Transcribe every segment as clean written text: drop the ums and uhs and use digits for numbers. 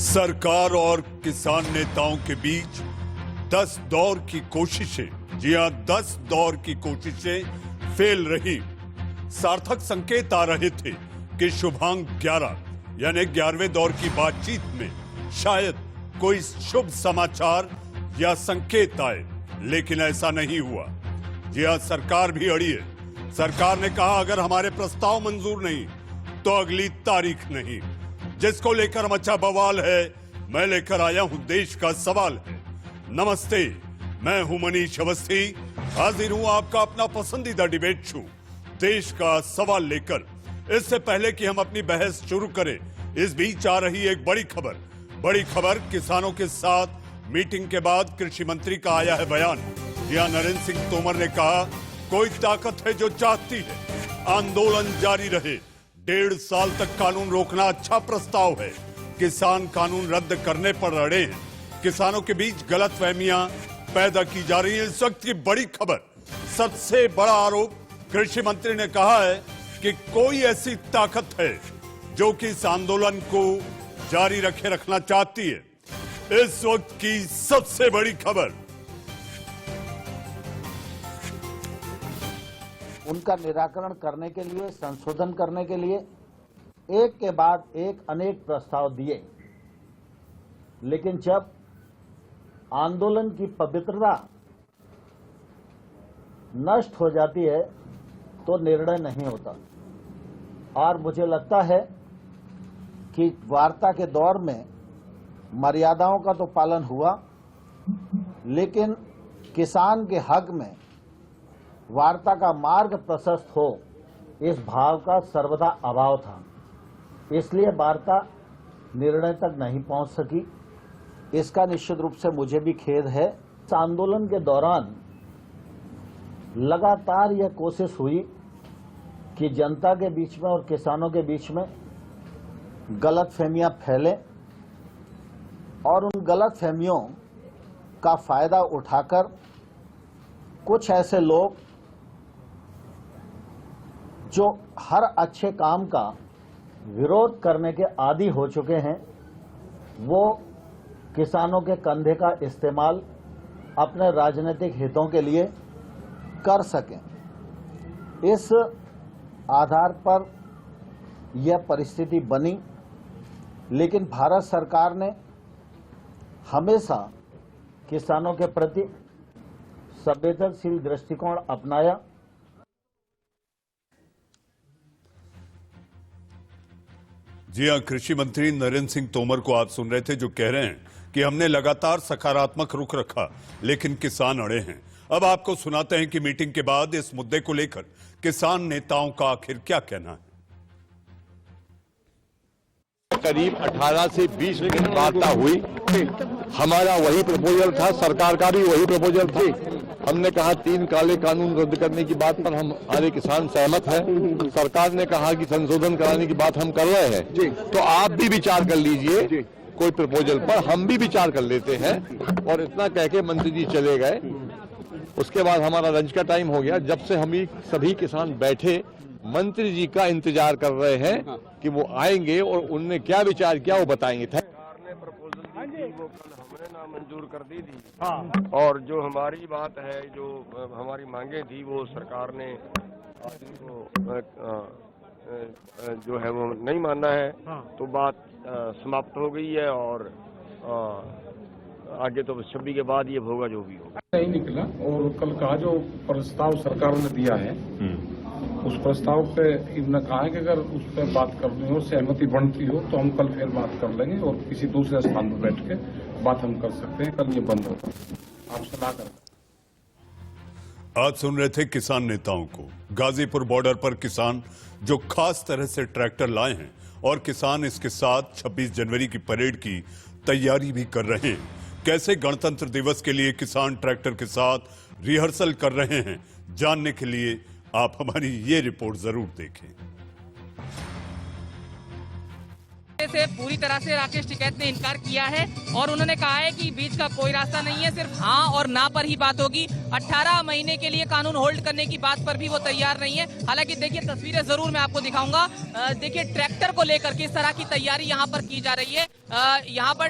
सरकार और किसान नेताओं के बीच 10 दौर की कोशिशें, जी हां 10 दौर की कोशिशें फेल रही। सार्थक संकेत आ रहे थे कि शुभांग 11 यानी 11वें दौर की बातचीत में शायद कोई शुभ समाचार या संकेत आए, लेकिन ऐसा नहीं हुआ। जी हां, सरकार भी अड़ी है। सरकार ने कहा अगर हमारे प्रस्ताव मंजूर नहीं तो अगली तारीख नहीं। जिसको लेकर मचा बवाल है, मैं लेकर आया हूं देश का सवाल है। नमस्ते, मैं हूं मनीष अवस्थी, हाजिर हूं आपका अपना पसंदीदा डिबेट शो देश का सवाल लेकर। इससे पहले कि हम अपनी बहस शुरू करें, इस बीच आ रही एक बड़ी खबर किसानों के साथ मीटिंग के बाद कृषि मंत्री का आया है बयान। यहां नरेंद्र सिंह तोमर ने कहा कोई ताकत है जो चाहती है आंदोलन जारी रहे। 1.5 साल तक कानून रोकना अच्छा प्रस्ताव है। किसान कानून रद्द करने पर अड़े हैं। किसानों के बीच गलतफहमियां पैदा की जा रही है। इस वक्त की बड़ी खबर, सबसे बड़ा आरोप कृषि मंत्री ने कहा है कि कोई ऐसी ताकत है जो कि इस आंदोलन को जारी रखना चाहती है। इस वक्त की सबसे बड़ी खबर, उनका निराकरण करने के लिए, संशोधन करने के लिए एक के बाद एक अनेक प्रस्ताव दिए, लेकिन जब आंदोलन की पवित्रता नष्ट हो जाती है तो निर्णय नहीं होता। और मुझे लगता है कि वार्ता के दौर में मर्यादाओं का तो पालन हुआ, लेकिन किसान के हक में वार्ता का मार्ग प्रशस्त हो, इस भाव का सर्वदा अभाव था। इसलिए वार्ता निर्णय तक नहीं पहुंच सकी। इसका निश्चित रूप से मुझे भी खेद है। इस आंदोलन के दौरान लगातार यह कोशिश हुई कि जनता के बीच में और किसानों के बीच में गलतफहमियां फैलें और उन गलतफहमियों का फायदा उठाकर कुछ ऐसे लोग जो हर अच्छे काम का विरोध करने के आदी हो चुके हैं, वो किसानों के कंधे का इस्तेमाल अपने राजनीतिक हितों के लिए कर सकें। इस आधार पर यह परिस्थिति बनी, लेकिन भारत सरकार ने हमेशा किसानों के प्रति संवेदनशील दृष्टिकोण अपनाया। जी हां, कृषि मंत्री नरेंद्र सिंह तोमर को आप सुन रहे थे, जो कह रहे हैं कि हमने लगातार सकारात्मक रुख रखा, लेकिन किसान अड़े हैं। अब आपको सुनाते हैं कि मीटिंग के बाद इस मुद्दे को लेकर किसान नेताओं का आखिर क्या कहना है। करीब 18 से 20 मिनट वार्ता हुई। हमारा वही प्रपोजल था, सरकार का भी वही प्रपोजल था। हमने कहा 3 काले कानून रद्द करने की बात पर हम सारे किसान सहमत हैं। सरकार ने कहा कि संशोधन कराने की बात हम कर रहे हैं, तो आप भी विचार कर लीजिए कोई प्रपोजल पर, हम भी विचार कर लेते हैं। और इतना कह के मंत्री जी चले गए। उसके बाद हमारा लंच का टाइम हो गया। जब से हम सभी किसान बैठे मंत्री जी का इंतजार कर रहे हैं कि वो आएंगे और उनने क्या विचार किया वो बताएंगे। सरकार ने प्रपोजल दी थी, वो कल हमने नामंजूर कर दी थी। और जो हमारी बात है, जो हमारी मांगे थी, वो सरकार ने जो है वो नहीं माना है। तो बात समाप्त हो गई है और आगे तो 26 के बाद ये होगा जो भी होगा। नहीं निकला। और कल का जो प्रस्ताव सरकार ने दिया है, उस प्रस्ताव पे इन्होंने कहा है कि अगर उस पर बात करनी हो, सहमति बनती हो, तो हम कल फिर बात कर लेंगे और किसी दूसरे स्थान पर बैठ के बात हम कर सकते हैं। कल ये बंद होगा। आप सलाह करें। आज सुन रहे थे किसान नेताओं को। गाजीपुर बॉर्डर पर किसान जो खास तरह से ट्रैक्टर लाए हैं और किसान इसके साथ 26 जनवरी की परेड की तैयारी भी कर रहे हैं। कैसे गणतंत्र दिवस के लिए किसान ट्रैक्टर के साथ रिहर्सल कर रहे हैं, जानने के लिए आप हमारी ये रिपोर्ट जरूर देखें। से पूरी तरह से राकेश टिकैत ने इनकार किया है और उन्होंने कहा है कि बीच का कोई रास्ता नहीं है, सिर्फ हाँ और ना पर ही बात होगी। 18 महीने के लिए कानून होल्ड करने की बात पर भी वो तैयार नहीं है। हालांकि देखिए तस्वीरें जरूर मैं आपको दिखाऊंगा। देखिए ट्रैक्टर को लेकर किस तरह की तैयारी यहाँ पर की जा रही है। यहाँ पर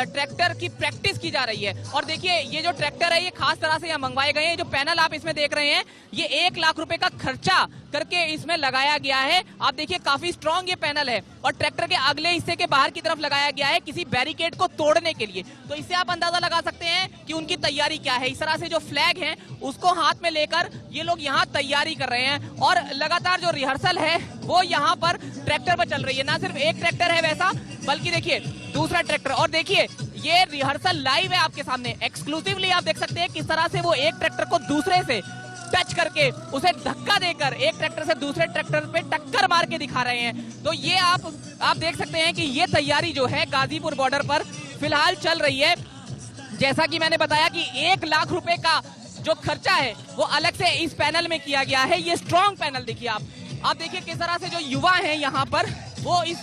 ट्रैक्टर की प्रैक्टिस की जा रही है और देखिए ये जो ट्रैक्टर है ये खास तरह से यहाँ मंगवाए गए हैं। जो पैनल आप इसमें देख रहे हैं ये 1 लाख रुपए का खर्चा करके इसमें लगाया गया है। आप देखिए काफी स्ट्रॉन्ग ये पैनल है और ट्रैक्टर के अगले हिस्से के बाहर की तरफ लगाया गया है किसी बैरिकेड को तोड़ने के लिए। तो इससे आप अंदाजा लगा सकते हैं कि उनकी तैयारी क्या है। इस तरह से जो फ्लैग है उसको हाथ में लेकर ये लोग यहाँ तैयारी कर रहे हैं और लगातार जो रिहर्सल है वो यहाँ पर ट्रैक्टर पर चल रही है। ना सिर्फ एक ट्रैक्टर है वैसा, बल्कि देखिए दूसरा ट्रैक्टर। और देखिए ये रिहर्सल लाइव है आपके सामने, एक्सक्लूसिवली आप देख सकते हैं किस तरह से वो एक ट्रैक्टर को दूसरे से टच करके उसे धक्का देकर एक ट्रैक्टर से दूसरे ट्रैक्टर पे टक्कर मार के दिखा रहे हैं। तो ये आप देख सकते हैं कि ये तैयारी जो है गाजीपुर बॉर्डर पर फिलहाल चल रही है। जैसा कि मैंने बताया कि 1 लाख रुपए का जो खर्चा है वो अलग से इस पैनल में किया गया है। ये स्ट्रॉन्ग पैनल देखिए आप देखिए किस तरह से जो युवा हैं यहाँ पर वो इस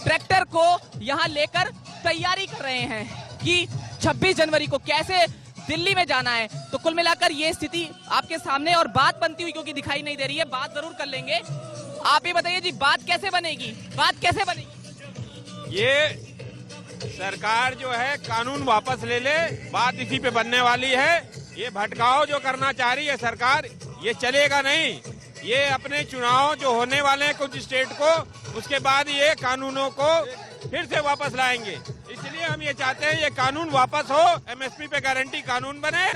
ट्रैक्टर को यहाँ लेकर तैयारी कर रहे हैं कि 26 जनवरी को कैसे दिल्ली में जाना है। तो कुल मिलाकर ये स्थिति आपके सामने और बात बनती हुई क्योंकि दिखाई नहीं दे रही है, बात जरूर कर लेंगे। आप ही बताइए जी बात कैसे बनेगी, बात कैसे बनेगी? ये सरकार जो है कानून वापस ले ले, बात इसी पे बनने वाली है। ये भटकाव जो करना चाह रही है सरकार ये चलेगा नहीं। ये अपने चुनाव जो होने वाले हैं कुछ स्टेट को, उसके बाद ये कानूनों को फिर से वापस लाएंगे। इसलिए हम ये चाहते हैं ये कानून वापस हो, एमएसपी पे गारंटी कानून बने।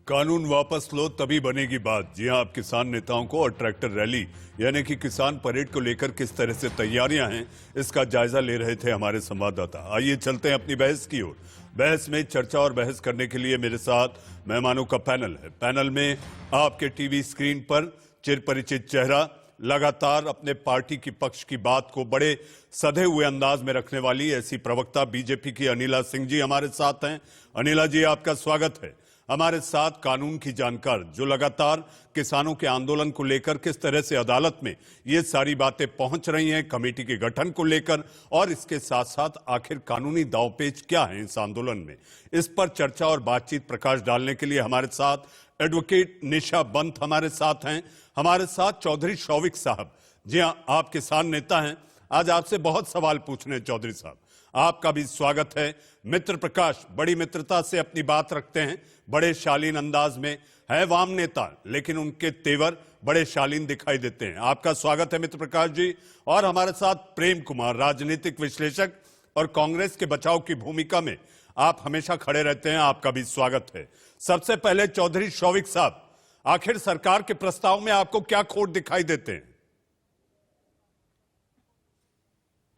कानून वापस लो तभी बनेगी बात। जी हां, आप किसान नेताओं को और ट्रैक्टर रैली यानी कि किसान परेड को लेकर किस तरह से तैयारियां हैं इसका जायजा ले रहे थे हमारे संवाददाता। आइए चलते हैं अपनी बहस की ओर। बहस में चर्चा और बहस करने के लिए मेरे साथ मेहमानों का पैनल है। पैनल में आपके टीवी स्क्रीन पर चिरपरिचित चेहरा, लगातार अपने पार्टी की पक्ष की बात को बड़े सधे हुए अंदाज में रखने वाली ऐसी प्रवक्ता बीजेपी की अनिला सिंह जी हमारे साथ हैं। अनिला जी आपका स्वागत है। हमारे साथ कानून की जानकार जो लगातार किसानों के आंदोलन को लेकर किस तरह से अदालत में ये सारी बातें पहुंच रही हैं कमेटी के गठन को लेकर, और इसके साथ साथ आखिर कानूनी दांवपेच क्या है इस आंदोलन में, इस पर चर्चा और बातचीत प्रकाश डालने के लिए हमारे साथ एडवोकेट निशा बंत हमारे साथ हैं। हमारे साथ चौधरी शौविक साहब। जी हां, आप किसान नेता हैं। आज आपसे बहुत सवाल पूछने चौधरी साहब, आपका भी स्वागत है। मित्र प्रकाश बड़ी मित्रता से अपनी बात रखते हैं, बड़े शालीन अंदाज में है। वाम नेता लेकिन उनके तेवर बड़े शालीन दिखाई देते हैं। आपका स्वागत है मित्र प्रकाश जी। और हमारे साथ प्रेम कुमार, राजनीतिक विश्लेषक और कांग्रेस के बचाव की भूमिका में आप हमेशा खड़े रहते हैं, आपका भी स्वागत है। सबसे पहले चौधरी शौविक साहब, आखिर सरकार के प्रस्ताव में आपको क्या खोट दिखाई देते हैं?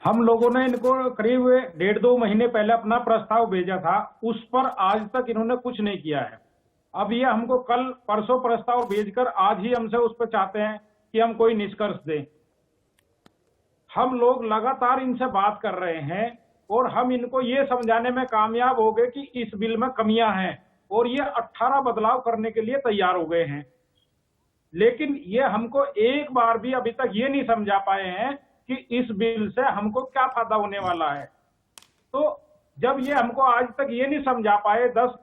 हम लोगों ने इनको करीब 1.5-2 महीने पहले अपना प्रस्ताव भेजा था, उस पर आज तक इन्होंने कुछ नहीं किया है। अब ये हमको कल परसों प्रस्ताव भेजकर आज ही हमसे उस पर चाहते हैं कि हम कोई निष्कर्ष दें। हम लोग लगातार इनसे बात कर रहे हैं और हम इनको ये समझाने में कामयाब हो गए कि इस बिल में कमियां हैं और ये 18 बदलाव करने के लिए तैयार हो गए हैं। लेकिन ये हमको एक बार भी अभी तक ये नहीं समझा पाए हैं कि इस बिल से हमको क्या फायदा होने वाला है। तो जब ये हमको आज तक ये नहीं समझा पाए 10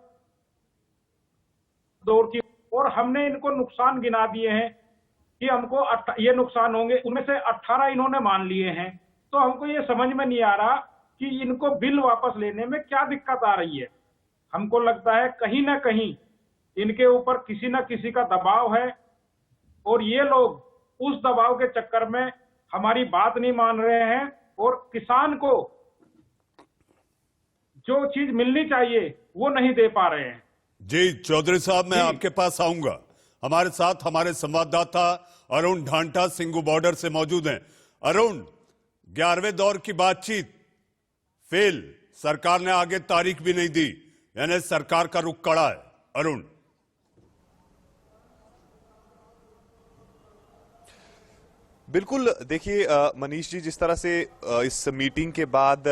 दौर की, और हमने इनको नुकसान गिना दिए हैं कि हमको ये नुकसान होंगे, उनमें से 18 इन्होंने मान लिए हैं। तो हमको ये समझ में नहीं आ रहा कि इनको बिल वापस लेने में क्या दिक्कत आ रही है। हमको लगता है कहीं ना कहीं इनके ऊपर किसी न किसी का दबाव है और ये लोग उस दबाव के चक्कर में हमारी बात नहीं मान रहे हैं और किसान को जो चीज मिलनी चाहिए वो नहीं दे पा रहे हैं। जी चौधरी साहब, मैं आपके पास आऊंगा। हमारे साथ हमारे संवाददाता अरुण ढांटा सिंगू बॉर्डर से मौजूद हैं। अरुण, 11वें दौर की बातचीत फेल, सरकार ने आगे तारीख भी नहीं दी, यानी सरकार का रुख कड़ा है। अरुण, बिल्कुल। देखिए मनीष जी, जिस तरह से इस मीटिंग के बाद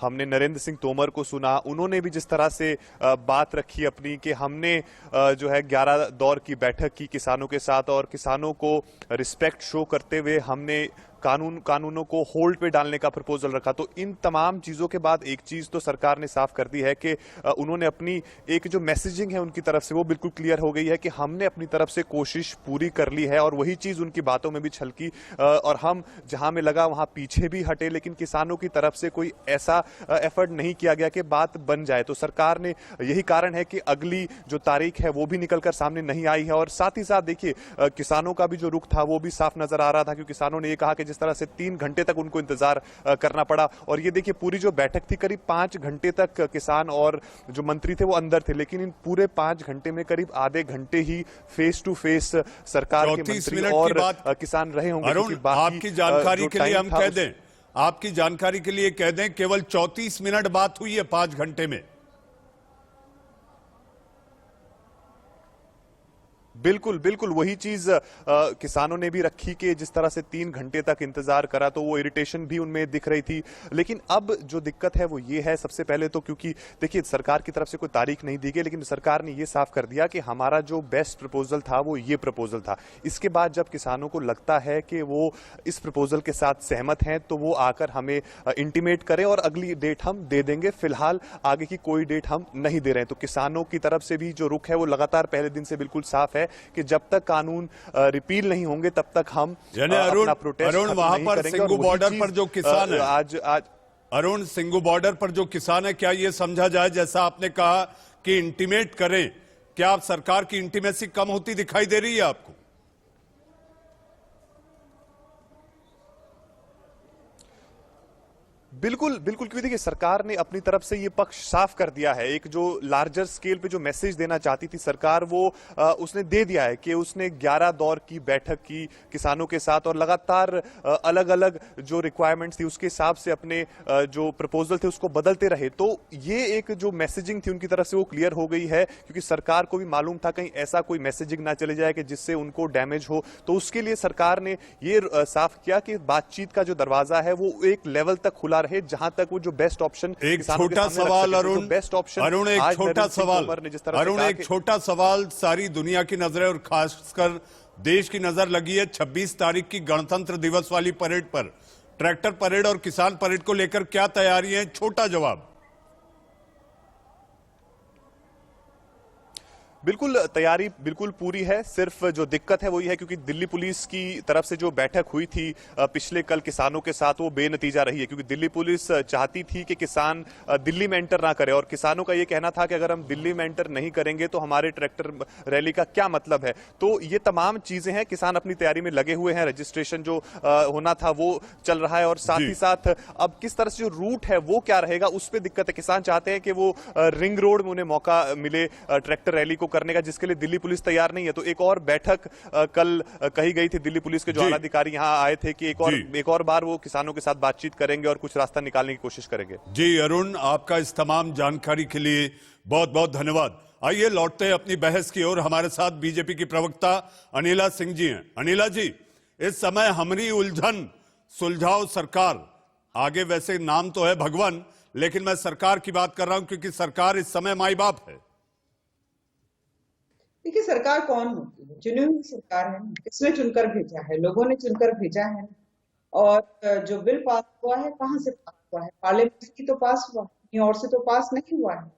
हमने नरेंद्र सिंह तोमर को सुना, उन्होंने भी जिस तरह से बात रखी अपनी कि हमने जो है 11 दौर की बैठक की किसानों के साथ और किसानों को रिस्पेक्ट शो करते हुए हमने कानूनों को होल्ड पे डालने का प्रपोजल रखा। तो इन तमाम चीजों के बाद एक चीज तो सरकार ने साफ कर दी है कि उन्होंने अपनी एक जो मैसेजिंग है उनकी तरफ से वो बिल्कुल क्लियर हो गई है कि हमने अपनी तरफ से कोशिश पूरी कर ली है, और वही चीज उनकी बातों में भी छलकी, और हम जहां में लगा वहां पीछे भी हटे, लेकिन किसानों की तरफ से कोई ऐसा एफर्ट नहीं किया गया कि बात बन जाए। तो सरकार ने यही कारण है कि अगली जो तारीख है वो भी निकलकर सामने नहीं आई है। और साथ ही साथ देखिए किसानों का भी जो रुख था वो भी साफ नजर आ रहा था, क्योंकि किसानों ने ये कहा कि जिस तरह से 3 घंटे तक उनको इंतजार करना पड़ा, और ये देखिए पूरी जो बैठक थी करीब 5 घंटे तक किसान और जो मंत्री थे वो अंदर थे, लेकिन इन पूरे 5 घंटे में करीब आधे घंटे ही फेस टू फेस सरकार के मंत्री और किसान रहे होंगे। अरुण, आपकी जानकारी के लिए हम कह दें, आपकी जानकारी के लिए कह दें, केवल 34 मिनट बात हुई है 5 घंटे में। बिल्कुल बिल्कुल वही चीज किसानों ने भी रखी कि जिस तरह से 3 घंटे तक इंतजार करा तो वो इरिटेशन भी उनमें दिख रही थी। लेकिन अब जो दिक्कत है वो ये है, सबसे पहले तो क्योंकि देखिए सरकार की तरफ से कोई तारीख नहीं दी गई, लेकिन सरकार ने ये साफ कर दिया कि हमारा जो बेस्ट प्रपोजल था वो ये प्रपोजल था। इसके बाद जब किसानों को लगता है कि वो इस प्रपोजल के साथ सहमत हैं तो वो आकर हमें इंटीमेट करें और अगली डेट हम दे देंगे। फिलहाल आगे की कोई डेट हम नहीं दे रहे हैं। तो किसानों की तरफ से भी जो रुख है वो लगातार पहले दिन से बिल्कुल साफ है कि जब तक कानून रिपील नहीं होंगे तब तक हम अपना प्रोटेस्ट अरुण, वहां पर सिंगू बॉर्डर पर जो किसान है आज अरुण, सिंगू बॉर्डर पर जो किसान है, क्या ये समझा जाए जैसा आपने कहा कि इंटीमेट करें, क्या आप सरकार की इंटीमेसी कम होती दिखाई दे रही है आपको? बिल्कुल बिल्कुल, क्योंकि देखिए सरकार ने अपनी तरफ से ये पक्ष साफ कर दिया है। एक जो लार्जर स्केल पे जो मैसेज देना चाहती थी सरकार वो उसने दे दिया है कि उसने 11 दौर की बैठक की किसानों के साथ, और लगातार अलग अलग जो रिक्वायरमेंट्स थी उसके हिसाब से अपने जो प्रपोजल थे उसको बदलते रहे। तो ये एक जो मैसेजिंग थी उनकी तरफ से वो क्लियर हो गई है, क्योंकि सरकार को भी मालूम था कहीं ऐसा कोई मैसेजिंग ना चले जाए कि जिससे उनको डैमेज हो। तो उसके लिए सरकार ने ये साफ किया कि बातचीत का जो दरवाजा है वो एक लेवल तक खुला रहे जहां तक वो जो बेस्ट ऑप्शन। एक छोटा सवाल अरुण, बेस्ट ऑप्शन अरुण एक छोटा सवाल, अरुण एक छोटा सवाल, सारी दुनिया की नजरें और खासकर देश की नजर लगी है 26 तारीख की गणतंत्र दिवस वाली परेड पर। ट्रैक्टर परेड और किसान परेड को लेकर क्या तैयारी है? छोटा जवाब। बिल्कुल तैयारी बिल्कुल पूरी है। सिर्फ जो दिक्कत है वो ये है क्योंकि दिल्ली पुलिस की तरफ से जो बैठक हुई थी पिछले कल किसानों के साथ वो बेनतीजा रही है, क्योंकि दिल्ली पुलिस चाहती थी कि किसान दिल्ली में एंटर ना करे, और किसानों का ये कहना था कि अगर हम दिल्ली में एंटर नहीं करेंगे तो हमारे ट्रैक्टर रैली का क्या मतलब है। तो ये तमाम चीजें हैं, किसान अपनी तैयारी में लगे हुए हैं, रजिस्ट्रेशन जो होना था वो चल रहा है, और साथ ही साथ अब किस तरह से जो रूट है वो क्या रहेगा उस पर दिक्कत है। किसान चाहते हैं कि वो रिंग रोड में उन्हें मौका मिले ट्रैक्टर रैली को करने का, जिसके लिए दिल्ली पुलिस तैयार नहीं है। तो एक और बैठक कल कही गई थी, दिल्ली पुलिस के जो आला अधिकारी यहां आए थे कि एक और बार वो किसानों के साथ बातचीत करेंगे और कुछ रास्ता निकालने की कोशिश करेंगे। जी अरुण, आपका इस तमाम जानकारी के लिए बहुत बहुत धन्यवाद। आइए लौटते हैं अपनी बहस की ओर। हमारे साथ बीजेपी की प्रवक्ता अनिला सिंह जी हैं। अनिला जी, इस समय हमारी उलझन सुलझाओ सरकार, आगे वैसे नाम तो है भगवान, लेकिन मैं सरकार की बात कर रहा हूं क्योंकि सरकार इस समय माई बाप है। देखिए सरकार कौन होती है? चुनी हुई सरकार है, किसने चुनकर भेजा है? लोगों ने चुनकर भेजा है। और जो बिल पास हुआ है कहाँ से पास हुआ है? पार्लियामेंट से तो पास हुआ, कहीं और से तो पास नहीं हुआ है।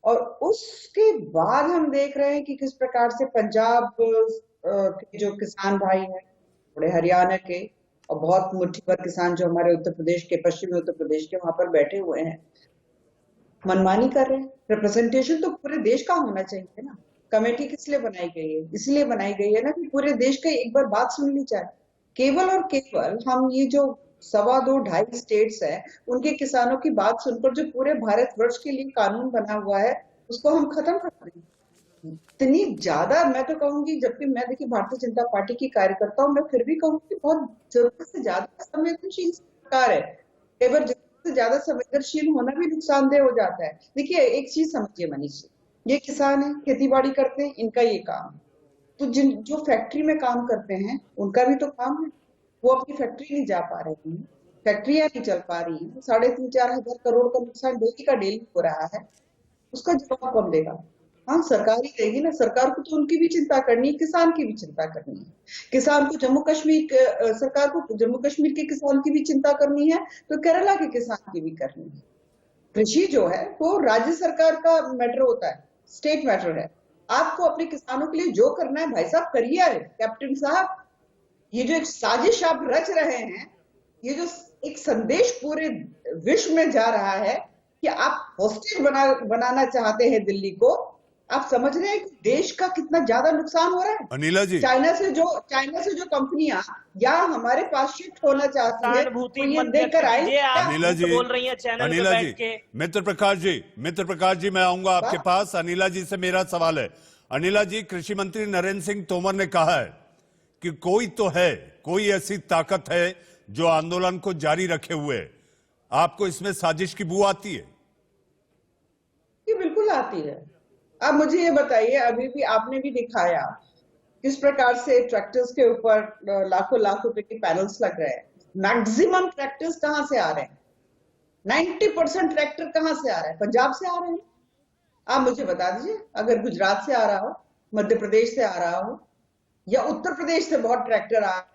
और उसके बाद हम देख रहे हैं कि किस प्रकार से पंजाब के जो किसान भाई हैं, थोड़े हरियाणा के और बहुत मुट्ठी भर किसान जो हमारे उत्तर प्रदेश के, पश्चिमी उत्तर प्रदेश के वहां पर बैठे हुए हैं, मनमानी कर रहे हैं। रिप्रेजेंटेशन तो पूरे देश का होना चाहिए ना। कमेटी किस लिए बनाई गई है? इसलिए बनाई गई है ना कि पूरे देश का एक बार बात सुन ली जाए। केवल और केवल हम ये जो 2.25 स्टेट्स है उनके किसानों की बात सुनकर जो पूरे भारतवर्ष के लिए कानून बना हुआ है उसको हम खत्म कर दें। इतनी ज्यादा, मैं तो कहूंगी, जबकि मैं देखिए भारतीय जनता पार्टी की कार्यकर्ता हूँ, मैं फिर भी कहूंगी बहुत जरूरत से ज्यादा संवेदनशील सरकार है। कई बार जरूरत से ज्यादा संवेदनशील होना भी नुकसानदेह हो जाता है। देखिए एक चीज समझिए मनीष, ये किसान है, खेती बाड़ी करते हैं, इनका ये काम है। तो जो फैक्ट्री में काम करते हैं उनका भी तो काम है, वो अपनी फैक्ट्री नहीं जा पा रही है, फैक्ट्रियां नहीं चल पा रही है, 3,500-4,000 करोड़ का नुकसान डेली का डेली हो रहा है, उसका जवाब कौन देगा? हाँ, सरकार ही देगी ना। सरकार को तो उनकी भी चिंता करनी है, किसान की भी चिंता करनी है। किसान को सरकार को जम्मू कश्मीर के किसान की भी चिंता करनी है, तो केरला के किसान की भी करनी है। कृषि जो है वो राज्य सरकार का मैटर होता है, स्टेट मैटर है। आपको अपने किसानों के लिए जो करना है भाई साहब करिए। कैप्टन साहब, ये जो एक साजिश आप रच रहे हैं, ये जो एक संदेश पूरे विश्व में जा रहा है कि आप हॉस्टेज बनाना चाहते हैं दिल्ली को, आप समझ रहे हैं कि देश का कितना ज्यादा नुकसान हो रहा है। अनिला जी, चाइना से जो कंपनियां यहाँ हमारे पास शिफ्ट होना चाहती है, तो ये देखकर आई। अनिला जी बोल रही है चैनल अनिला पे जी, बैठ के। मित्र प्रकाश जी मैं आऊंगा आपके पास। अनिला जी से मेरा सवाल है। अनिला जी, कृषि मंत्री नरेंद्र सिंह तोमर ने कहा है कि कोई ऐसी ताकत है जो आंदोलन को जारी रखे हुए है। आपको इसमें साजिश की बू आती है? ये बिल्कुल आती है। अब मुझे ये बताइए, अभी भी आपने भी दिखाया किस प्रकार से ट्रैक्टर्स के ऊपर लाखों रुपए के पैनल्स लग रहे हैं। मैक्सिमम ट्रैक्टर्स कहां से आ रहे हैं? 90% ट्रैक्टर कहां से आ रहे हैं? पंजाब से आ रहे हैं। आप मुझे बता दीजिए, अगर गुजरात से आ रहा हो, मध्य प्रदेश से आ रहा हो, या उत्तर प्रदेश से बहुत ट्रैक्टर आ रहे हैं।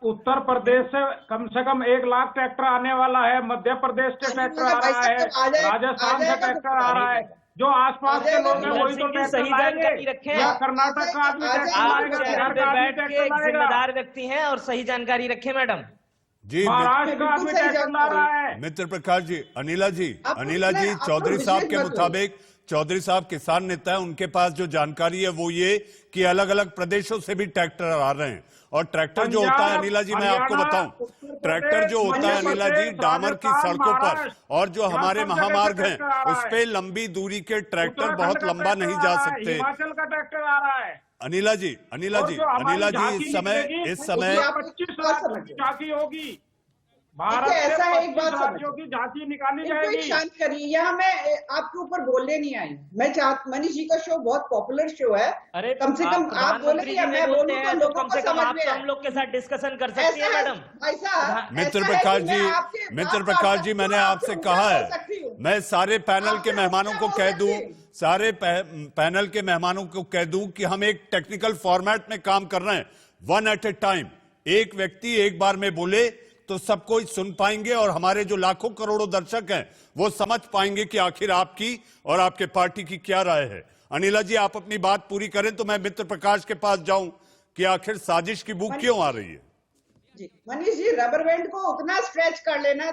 उत्तर प्रदेश से कम 1 लाख ट्रैक्टर आने वाला है। मध्य प्रदेश से ट्रैक्टर आ रहा है, राजस्थान से ट्रैक्टर आ रहा है। जो आसपास के लोग हैं वही तो ट्रैक्टर लाएंगे। या कर्नाटक का आदमी ट्रैक्टर लाएगा, बिहार का आदमी ट्रैक्टर लाएगा। जिम्मेदार व्यक्ति हैं और सही जानकारी रखें मैडम जी। महाराष्ट्र का आदमी ट्रैक्टर ला रहा है। मित्र प्रकाश जी, अनिला जी, चौधरी साहब के मुताबिक, चौधरी साहब किसान नेता है, उनके पास जो जानकारी है वो ये कि अलग अलग प्रदेशों से भी ट्रैक्टर आ रहे हैं। और ट्रैक्टर जो होता है अनिला जी, मैं आपको बताऊं, ट्रैक्टर जो होता है अनिला जी, डामर की सड़कों पर और जो हमारे महामार्ग हैं उस पे लंबी दूरी के ट्रैक्टर बहुत लंबा नहीं जा सकते। हिमाचल का ट्रैक्टर आ रहा है। अनिला जी, इस समय 25 लाख की होगी। भारत ऐसा है, एक बात राज्यों की झांकी निकाली जाएगी। शांत करिए, यहाँ मैं आपके ऊपर बोलने नहीं आई। मैं मनीष जी का शो बहुत पॉपुलर शो है। अरे कम से कम आप बोले या मैं बोलूं तो लोगों को समझ में आए। हम लोग के साथ डिस्कशन कर सकते हैं मैडम। ऐसा मित्र प्रकाश जी, मैंने आपसे कहा है मैं सारे पैनल के मेहमानों को कह दूं, सारे पैनल के मेहमानों को कह दूं कि हम एक टेक्निकल फॉर्मेट में काम कर रहे हैं, 1 at a टाइम। एक व्यक्ति एक बार में बोले तो सब कोई सुन पाएंगे और हमारे जो लाखों करोड़ों दर्शक हैं वो समझ पाएंगे कि आखिर आपकी और आपके पार्टी की क्या राय है। अनिला जी, आप अपनी बात पूरी करें तो मैं मित्र प्रकाश के पास जाऊं कि आखिर साजिश की बू क्यों आ रही है। जी मनीष जी, रबर बैंड को उतना स्ट्रेच कर लेना,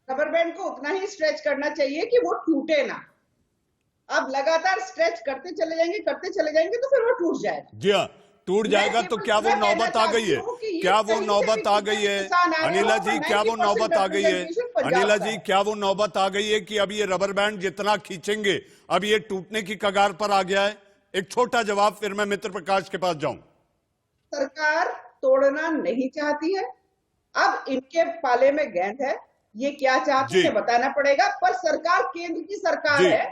रबर बैंड को उतना ही स्ट्रेच करना चाहिए कि वो टूटे ना। अब लगातार स्ट्रेच करते चले जाएंगे तो फिर वो टूट जाएगा। जी हाँ, टूट जाएगा। तो क्या वो नौबत आ गई है? क्या वो नौबत आ गई है अनिला जी? क्या वो नौबत आ गई है अनिला जी? क्या वो नौबत आ गई है कि अब ये रबर बैंड जितना खींचेंगे अब ये टूटने की कगार पर आ गया है? एक छोटा जवाब, फिर मैं मित्र प्रकाश के पास जाऊं। सरकार तोड़ना नहीं चाहती है। अब इनके पाले में गेंद है, ये क्या चाहती है बताना पड़ेगा। पर सरकार केंद्र की सरकार है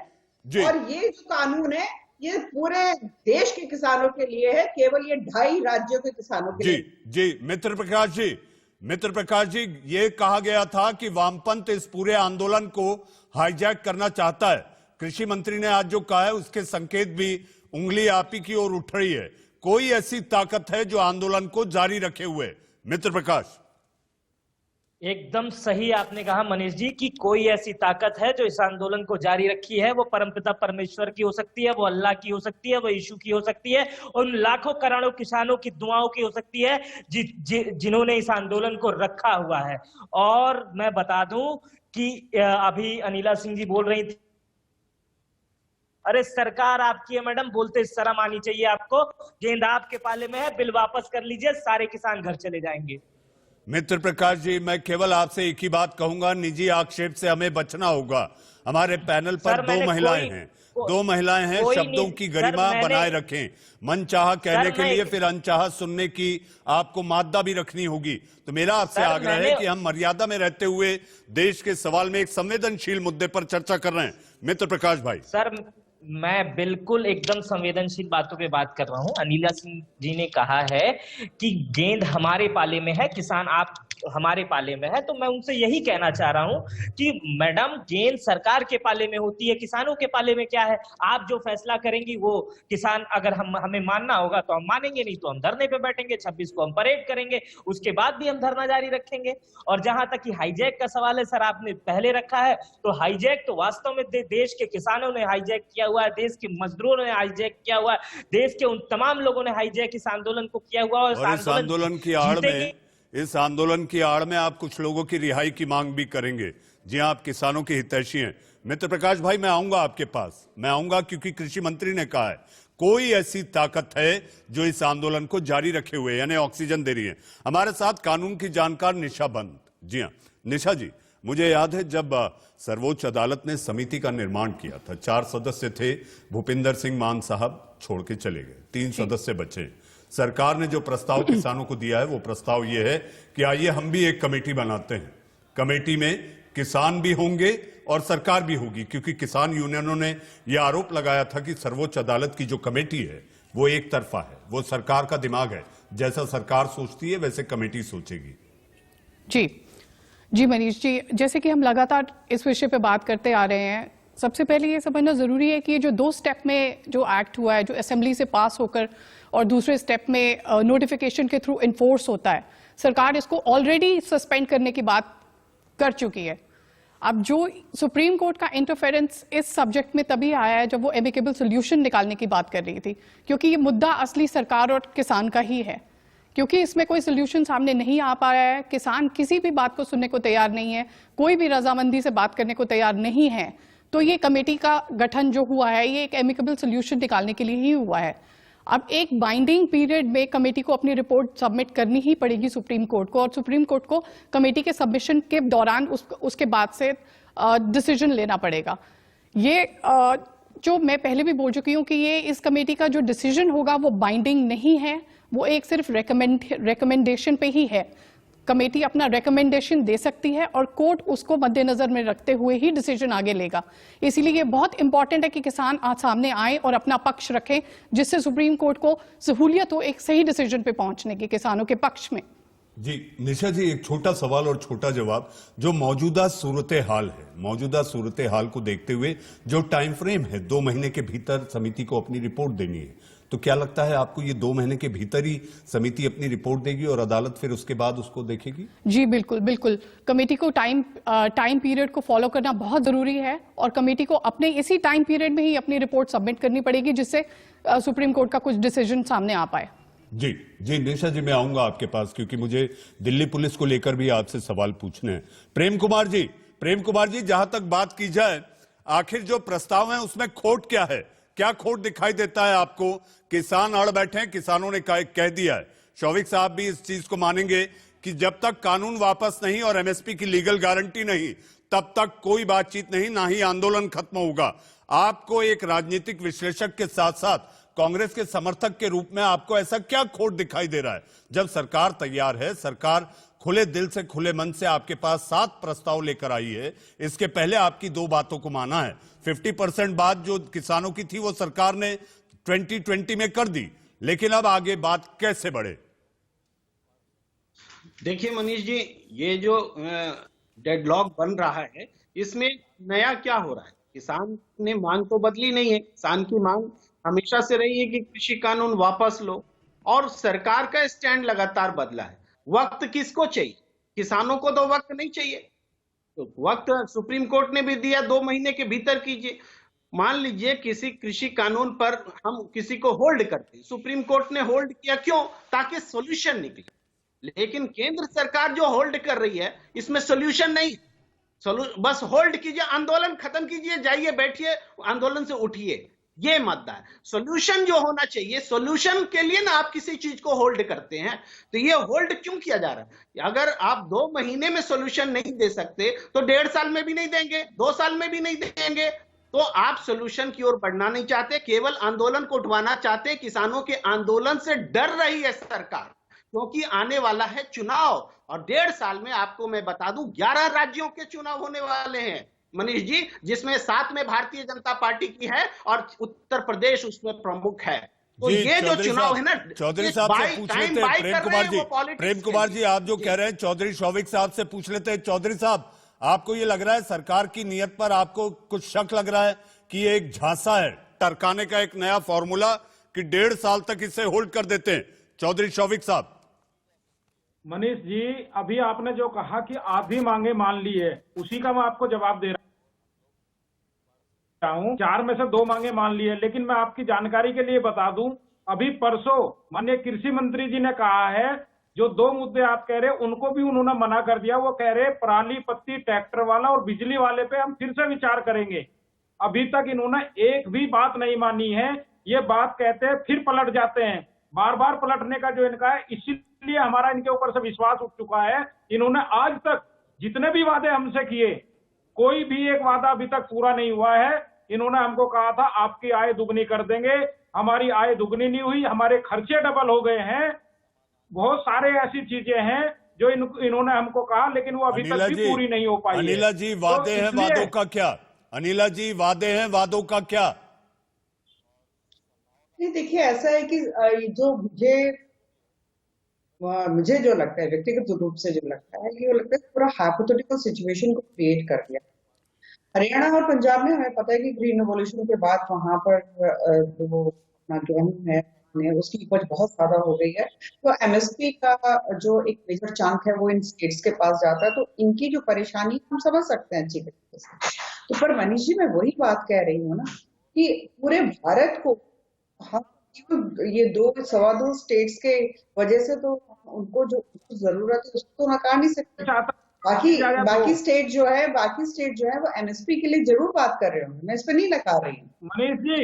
और ये जो कानून है ये पूरे देश के किसानों के लिए है, केवल ये 2.5 राज्यों के किसानों के लिए। जी मित्र प्रकाश जी, ये कहा गया था कि वामपंथ इस पूरे आंदोलन को हाईजैक करना चाहता है। कृषि मंत्री ने आज जो कहा है उसके संकेत भी उंगली आप ही की ओर उठ रही है। कोई ऐसी ताकत है जो आंदोलन को जारी रखे हुए? मित्र प्रकाश, एकदम सही आपने कहा मनीष जी कि कोई ऐसी ताकत है जो इस आंदोलन को जारी रखी है। वो परमपिता परमेश्वर की हो सकती है, वो अल्लाह की हो सकती है, वो यीशु की हो सकती है, उन लाखों करोड़ों किसानों की दुआओं की हो सकती है जिन्होंने इस आंदोलन को रखा हुआ है। और मैं बता दूं कि अभी अनिला सिंह जी बोल रही थी, अरे सरकार आपकी है मैडम, बोलते शर्म आनी चाहिए आपको। गेंद आपके पाले में है, बिल वापस कर लीजिए, सारे किसान घर चले जाएंगे। मित्र प्रकाश जी, मैं केवल आपसे एक ही बात कहूंगा, निजी आक्षेप से हमें बचना होगा। हमारे पैनल पर दो महिलाएं हैं, शब्दों की गरिमा बनाए रखें। मनचाहा कहने के लिए फिर अनचाहा सुनने की आपको मादा भी रखनी होगी। तो मेरा आपसे आग्रह है कि हम मर्यादा में रहते हुए देश के सवाल में एक संवेदनशील मुद्दे पर चर्चा कर रहे हैं। मित्र प्रकाश भाई। सर, मैं बिल्कुल एकदम संवेदनशील बातों पे बात कर रहा हूं। अनिला सिंह जी ने कहा है कि गेंद हमारे पाले में है, किसान आप हमारे पाले में है। तो मैं उनसे यही कहना चाह रहा हूं कि मैडम, गेंद सरकार के पाले में होती है, किसानों के पाले में क्या है? आप जो फैसला करेंगी वो किसान, अगर हमें मानना होगा तो हम मानेंगे, नहीं तो हम धरने पे बैठेंगे, 26 को हम परेड करेंगे, उसके बाद भी हम धरना जारी रखेंगे। और जहां तक कि हाईजैक का सवाल है सर, आपने पहले रखा है, तो हाईजैक तो वास्तव में देश के किसानों ने हाईजैक किया हुआ है, देश के मजदूरों ने हाईजैक किया हुआ है, देश के उन तमाम लोगों ने हाईजैक इस आंदोलन को किया हुआ है। और इस आंदोलन की आड़ में आप कुछ लोगों की रिहाई की मांग भी करेंगे। जी आप किसानों के हितैषी हैं। मित्र प्रकाश भाई, मैं आऊंगा आपके पास, मैं आऊंगा क्योंकि कृषि मंत्री ने कहा है कोई ऐसी ताकत है जो इस आंदोलन को जारी रखे हुए यानी ऑक्सीजन दे रही है। हमारे साथ कानून की जानकार निशा बंद। जी हाँ निशा जी, मुझे याद है जब सर्वोच्च अदालत ने समिति का निर्माण किया था, 4 सदस्य थे, भूपिंदर सिंह मान साहब छोड़ के चले गए, 3 सदस्य बचे। सरकार ने जो प्रस्ताव किसानों को दिया है वो प्रस्ताव ये है कि आइए हम भी एक कमेटी बनाते हैं, कमेटी में किसान भी होंगे और सरकार भी होगी, क्योंकि किसान यूनियनों ने यह आरोप लगाया था कि सर्वोच्च अदालत की जो कमेटी है वो एक तरफा है, वो सरकार का दिमाग है, जैसा सरकार सोचती है वैसे कमेटी सोचेगी। जी मनीष जी, जैसे कि हम लगातार इस विषय पे बात करते आ रहे हैं, सबसे पहले ये समझना जरूरी है कि ये जो 2 स्टेप में जो एक्ट हुआ है, जो असेंबली से पास होकर और दूसरे स्टेप में नोटिफिकेशन के थ्रू इन्फोर्स होता है, सरकार इसको ऑलरेडी सस्पेंड करने की बात कर चुकी है। अब जो सुप्रीम कोर्ट का इंटरफेरेंस इस सब्जेक्ट में तभी आया है जब वो एमिकेबल सोल्यूशन निकालने की बात कर रही थी, क्योंकि ये मुद्दा असली सरकार और किसान का ही है, क्योंकि इसमें कोई सोल्यूशन सामने नहीं आ पाया है। किसान किसी भी बात को सुनने को तैयार नहीं है, कोई भी रजामंदी से बात करने को तैयार नहीं है। तो ये कमेटी का गठन जो हुआ है ये एक एमिकेबल सोल्यूशन निकालने के लिए ही हुआ है। अब एक बाइंडिंग पीरियड में कमेटी को अपनी रिपोर्ट सबमिट करनी ही पड़ेगी सुप्रीम कोर्ट को, और सुप्रीम कोर्ट को कमेटी के सबमिशन के दौरान उसके बाद से डिसीजन लेना पड़ेगा। ये जो मैं पहले भी बोल चुकी हूं कि ये इस कमेटी का जो डिसीजन होगा वो बाइंडिंग नहीं है, वो एक सिर्फ रिकमेंडेशन पे ही है। कमेटी अपना रिकमेंडेशन दे सकती है और कोर्ट उसको मद्देनजर में रखते हुए ही डिसीजन आगे लेगा। इसीलिए ये बहुत इंपॉर्टेंट है कि किसान आज सामने आए और अपना पक्ष रखें, जिससे सुप्रीम कोर्ट को सहूलियत हो एक सही डिसीजन पे पहुंचने की किसानों के पक्ष में। जी निशा जी, एक छोटा सवाल और छोटा जवाब। जो मौजूदा सूरत हाल है, मौजूदा सूरत हाल को देखते हुए जो टाइम फ्रेम है 2 महीने के भीतर समिति को अपनी रिपोर्ट देनी है, तो क्या लगता है आपको ये 2 महीने के भीतर ही समिति अपनी रिपोर्ट देगी और अदालत फिर उसके बाद उसको देखेगी? जी बिल्कुल बिल्कुल, कमेटी को टाइम पीरियड को फॉलो करना बहुत जरूरी है और कमेटी को अपने इसी टाइम पीरियड में ही अपनी रिपोर्ट सबमिट करनी पड़ेगी, जिससे सुप्रीम कोर्ट का कुछ डिसीजन सामने आ पाए। जी निशा जी, मैं आऊंगा आपके पास क्योंकि मुझे दिल्ली पुलिस को लेकर भी आपसे सवाल पूछने हैं। प्रेम कुमार जी, जहां तक बात की जाए, आखिर जो प्रस्ताव है उसमें खोट क्या है? क्या खोट दिखाई देता है आपको? किसान अड़ बैठे हैं, किसानों ने कह दिया है, शौविक साहब भी इस चीज को मानेंगे कि जब तक कानून वापस नहीं और एमएसपी की लीगल गारंटी नहीं, तब तक कोई बातचीत नहीं, ना ही आंदोलन खत्म होगा। आपको एक राजनीतिक विश्लेषक के साथ साथ कांग्रेस के समर्थक के रूप में आपको ऐसा क्या खोट दिखाई दे रहा है? जब सरकार तैयार है, सरकार खुले दिल से खुले मन से आपके पास 7 प्रस्ताव लेकर आई है, इसके पहले आपकी 2 बातों को माना है। 50% बात जो किसानों की थी वो सरकार ने 2020 में कर दी, लेकिन अब आगे बात कैसे बढ़े? देखिए मनीष जी, ये जो डेडलॉक बन रहा है इसमें नया क्या हो रहा है? किसान ने मांग तो बदली नहीं है, किसान की मांग हमेशा से रही है कि कृषि कानून वापस लो, और सरकार का स्टैंड लगातार बदला है। वक्त किसको चाहिए? किसानों को तो वक्त नहीं चाहिए, तो वक्त सुप्रीम कोर्ट ने भी दिया, 2 महीने के भीतर कीजिए। मान लीजिए किसी कृषि कानून पर हम किसी को होल्ड करते, सुप्रीम कोर्ट ने होल्ड किया, क्यों? ताकि सॉल्यूशन निकले। लेकिन केंद्र सरकार जो होल्ड कर रही है इसमें सॉल्यूशन नहीं, बस होल्ड कीजिए, आंदोलन खत्म कीजिए, जाइए बैठिए, आंदोलन से उठिए, ये मुद्दा है। सॉल्यूशन जो होना चाहिए, सॉल्यूशन के लिए ना आप किसी चीज को होल्ड करते हैं, तो ये होल्ड क्यों किया जा रहा है? अगर आप 2 महीने में सॉल्यूशन नहीं दे सकते तो 1.5 साल में भी नहीं देंगे, 2 साल में भी नहीं देंगे। तो आप सॉल्यूशन की ओर बढ़ना नहीं चाहते, केवल आंदोलन को उठवाना चाहते। किसानों के आंदोलन से डर रही है सरकार, क्योंकि आने वाला है चुनाव, और 1.5 साल में आपको मैं बता दूं 11 राज्यों के चुनाव होने वाले हैं मनीष जी, जिसमें 7 में भारतीय जनता पार्टी की है और उत्तर प्रदेश उसमें प्रमुख है। तो जी, ये जो चौधरी चुनाव साहब, है ना, चौधरी ये साहब से बाई- पूछ टाइम लेते हैं, बाई प्रेम कर कुमार रहे हैं जी, वो पॉलिटिक्स प्रेम के कुमार लिए। जी, आप जो कह रहे हैं चौधरी शौविक साहब से पूछ लेते हैं। चौधरी साहब, आपको ये लग रहा है सरकार की नीयत पर आपको कुछ शक लग रहा है कि ये एक झांसा है, टरकाने का एक नया फॉर्मूला कि 1.5 साल तक इसे होल्ड कर देते हैं? चौधरी शौविक साहब। मनीष जी, अभी आपने जो कहा कि आधी मांगे मान ली है, उसी का मैं आपको जवाब दे रहा हूं। 4 में से 2 मांगे मान ली है, लेकिन मैं आपकी जानकारी के लिए बता दूं, अभी परसों माननीय कृषि मंत्री जी ने कहा है, जो 2 मुद्दे आप कह रहे हैं उनको भी उन्होंने मना कर दिया। वो कह रहे पराली पत्ती ट्रैक्टर वाला और बिजली वाले पे हम फिर से विचार करेंगे। अभी तक इन्होंने एक भी बात नहीं मानी है। ये बात कहते हैं फिर पलट जाते हैं। बार बार पलटने का जो इनका है, इसीलिए हमारा इनके ऊपर से विश्वास उठ चुका है। इन्होंने आज तक जितने भी वादे हमसे किए, कोई भी एक वादा अभी तक पूरा नहीं हुआ है। इन्होंने हमको कहा था आपकी आय दुगनी कर देंगे, हमारी आय दुगनी नहीं हुई, हमारे खर्चे डबल हो गए हैं। बहुत सारे ऐसी चीजें हैं जो इन्होंने हमको कहा, लेकिन वो अभी तक भी पूरी नहीं हो पाई है। अनिला जी, वादे हैं, वादों का क्या? अनिला जी, वादे हैं, वादों का क्या? नहीं, देखिए ऐसा है कि जो मुझे जो लगता है, व्यक्तिगत रूप से जो लगता है कि वो लगता है पूरा हाइपोथेटिकल सिचुएशन को क्रिएट कर दिया। हरियाणा और पंजाब में हमें पता है कि ग्रीन रेवोल्यूशन के बाद वहां पर जो गेहूं है उसकी उपज बहुत ज्यादा हो गई है, तो एमएसपी का जो एक मेजर चंक है वो इन स्टेट्स के पास जाता है। तो इनकी जो परेशानी हम समझ सकते हैं अच्छी तरीके से। तो पर मनीष जी, मैं वही बात कह रही हूँ ना कि पूरे भारत को हम ये 2-2.25 स्टेट्स के वजह से तो उनको जो जरूरत है उसको तो नकार नहीं सकते। बाकी स्टेट जो है वो एमएसपी के लिए जरूर बात कर रहे होंगे, मैं इस पर नहीं नकार रही हूँ। मनीष जी,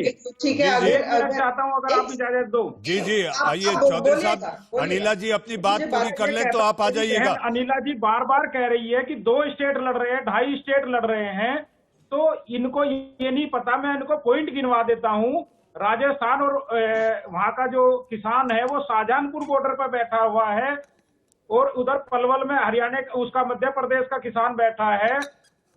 ठीक है, अगर चाहता हूँ अगर आप इजाजत दो। जी जी, आइए चौधरी साहब, अनिला जी अपनी बात पूरी कर ले तो आप आ जाइएगा। अनिला जी बार बार कह रही है कि 2 स्टेट लड़ रहे हैं, 2.5 स्टेट लड़ रहे हैं, तो इनको ये नहीं पता। मैं इनको पॉइंट गिनवा देता हूँ। राजस्थान और वहां का जो किसान है वो शाहजहानपुर बॉर्डर पर बैठा हुआ है, और उधर पलवल में हरियाणा उसका मध्य प्रदेश का किसान बैठा है।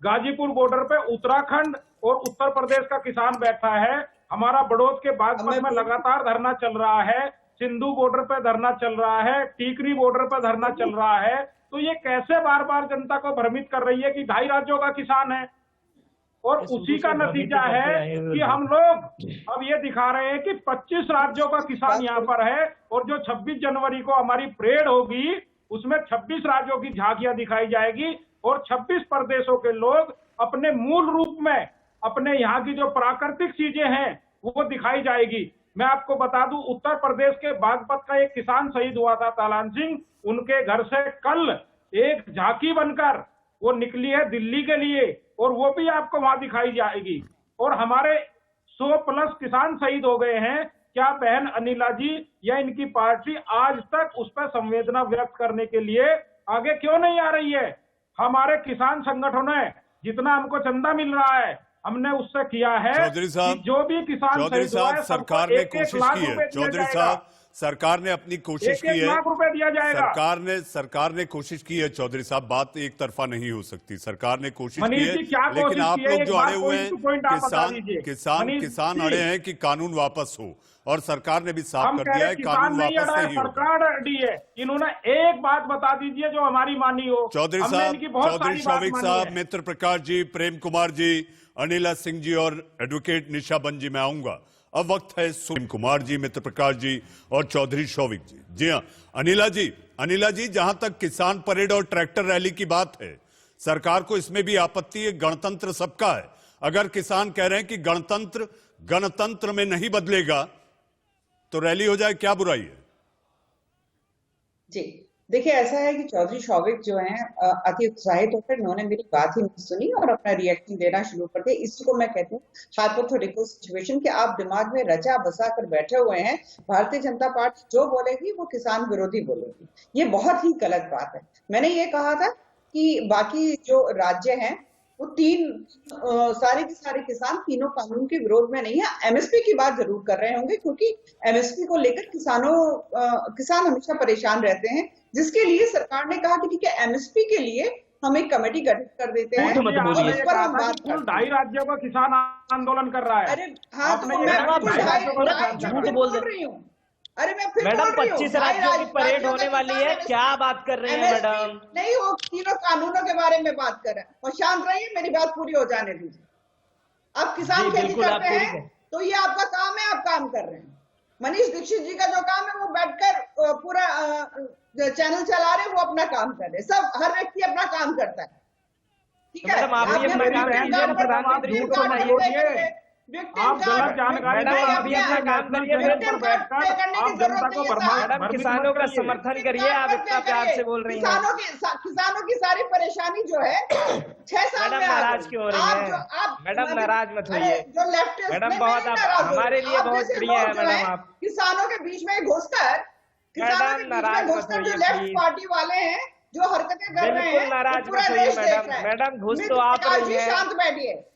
गाजीपुर बॉर्डर पे उत्तराखंड और उत्तर प्रदेश का किसान बैठा है। हमारा बड़ौद के बागपत में लगातार धरना चल रहा है। सिंधु बॉर्डर पे धरना चल रहा है, टीकरी बॉर्डर पे धरना चल रहा है। तो ये कैसे बार बार जनता को भ्रमित कर रही है कि 2.5 राज्यों का किसान है, और उसी का नतीजा है कि हम लोग अब ये दिखा रहे हैं कि 25 राज्यों का किसान यहाँ पर है, और जो 26 जनवरी को हमारी परेड होगी उसमें 26 राज्यों की झांकियां दिखाई जाएगी, और 26 प्रदेशों के लोग अपने मूल रूप में अपने यहाँ की जो प्राकृतिक चीजें हैं वो दिखाई जाएगी। मैं आपको बता दूं, उत्तर प्रदेश के बागपत का एक किसान शहीद हुआ था, तालान सिंह। उनके घर से कल एक झांकी बनकर वो निकली है दिल्ली के लिए, और वो भी आपको वहां दिखाई जाएगी। और हमारे 100+ किसान शहीद हो गए हैं। क्या बहन अनिला जी या इनकी पार्टी आज तक उस पर संवेदना व्यक्त करने के लिए आगे क्यों नहीं आ रही है? हमारे किसान संगठनों ने जितना हमको चंदा मिल रहा है हमने उससे किया है। चौधरी साहब, जो भी किसान चौधरी साहब, सरकार ने कोशिश की है। चौधरी साहब, सरकार ने अपनी कोशिश की है। 1 लाख रुपए दिया जाएगा। सरकार ने कोशिश की है। चौधरी साहब, बात एक तरफा नहीं हो सकती। सरकार ने कोशिश की है, लेकिन आप लोग जो अड़े हुए हैं, किसान अड़े हैं कि कानून वापस हो, और सरकार ने भी साफ कर दिया है कानून वापस नहीं होगा। सरकार अड़ी है। इन्होंने एक बात बता दीजिए जो हमारी मानी हो। चौधरी साहब, चौधरी शौविक साहब, मित्र प्रकाश जी, प्रेम कुमार जी, अनिला सिंह जी और एडवोकेट निशा बन जी, मैं आऊंगा। अब वक्त है प्रेम कुमार जी, मित्र प्रकाश जी और चौधरी शौविक जी। जी हाँ, अनिला जी, जहां तक किसान परेड और ट्रैक्टर रैली की बात है, सरकार को इसमें भी आपत्ति है। गणतंत्र सबका है। अगर किसान कह रहे हैं कि गणतंत्र में नहीं बदलेगा तो रैली हो जाए, क्या बुराई है? जी देखिए, ऐसा है कि चौधरी शौविक जो हैं अति उत्साहित होकर इन्होंने मेरी बात ही नहीं सुनी और अपना रिएक्शन देना शुरू कर दिया। इसी को मैं कहती हूँ हाइपोथेटिकल सिचुएशन, कि आप दिमाग में रचा बसा कर बैठे हुए हैं। भारतीय जनता पार्टी जो बोलेगी वो किसान विरोधी बोलेगी। ये बहुत ही गलत बात है। मैंने ये कहा था कि बाकी जो राज्य हैं वो सारे के सारे किसान तीनों कानून के विरोध में नहीं है। एमएसपी की बात जरूर कर रहे होंगे, क्योंकि एमएसपी को लेकर किसान हमेशा परेशान रहते हैं, जिसके लिए सरकार ने कहा कि ठीक है, एमएसपी के लिए हम एक कमेटी गठित कर देते हैं, झूठ मत बोलिए। उस पर हम बात कुल करते 2.5 राज्यों का किसान आंदोलन कर रहा है। हैं। अरे हाँ, तो आपने ये मैं कहा बिल्कुल ढाई राज्यों का ढाई- किसान झूठ कर बोल रही हूँ। अरे मैं फिर मैडम बोल रही हूँ, 25 ढाई राज्यों की परेड राज्यों होने का वाली किसान है, MSP क्या बात कर रहे हैं मैडम? नहीं, वो तीनों कानूनों के बारे में बात कर रहे हैं। और शांत रहिए, मेरी बात पूरी हो जाने दीजिए। आप किसान जी, खेती बिल्कुल, आप करते पूरी हैं करें। तो ये आपका काम है, आप काम कर रहे हैं। मनीष दीक्षित जी का जो काम है वो बैठकर पूरा चैनल चला रहे हैं, वो अपना काम कर रहे हैं। सब हर व्यक्ति अपना काम करता है, ठीक है। मैडम, आप भी अपना काम कीजिए ना, प्रधानमंत्री जी को बताइए। आप गलत जानकारी मैडम, दो, आप भी अपना काम करिए। पर बैठकर आप जनता को मैडम, किसानों का समर्थन करिए, आप इतना प्यार से बोल रही हैं। किसानों की सारी परेशानी जो है 6 साल मैडम में आ नाराज गई। क्यों हो रही आप हैं? जो- आप मैडम नाराज मत अरे, होइए। जो लेफ्टिस्ट मैडम बहुत आप हमारे लिए बहुत प्रिय है मैडम आप। किसानों के बीच में घुसकर नाराज मत जो होइए, लेफ्ट प्लीज। पार्टी वाले हैं, जो हरकतें कर रहे हैं, बिल्कुल नाराज वो पूरा मत होइए देश देख मैडम। रहा है। मैडम, घुस मित्र तो आप प्रकाश रही जी, हैं। शांत बैठिए।